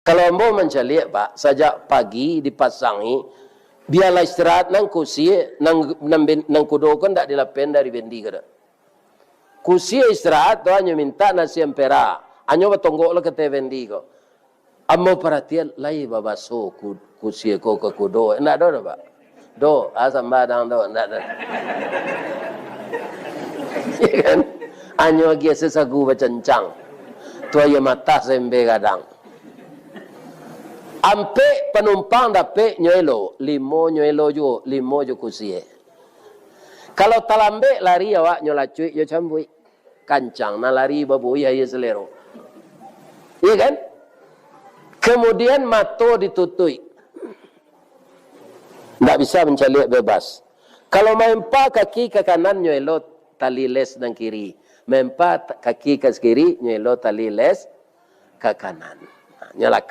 Kalau ambo mencalik pak, sejak pagi dipasangi, biarlah istirahat nang kursi, nang kudo kan tak dilapen dari bendi kada. Kursi istirahat tu hanya minta nasi empera, hanya bertonggok lah kata bendi ko. Ambo perhatian lai babaso kursi ko ke kudo, enggak ada pak. Do, asam badang do, enggak ada. Ya kan? Hanya lagi sesagu bercencang. Tu aja mata sembe kadang. Ampe penumpang dapat nyoelo, limo nyoelo jo kursi. Kalau talambe lari awak nyolacui yo cambui. Kancang na lari babui ayo selero. Iya kan? Kemudian mato ditutui. Tak bisa mencalik bebas. Kalau mempa kaki ke kanan nyoelo tali les nang kiri. Mempa kaki ke kiri nyoelo tali les ke kanan. Nyalakan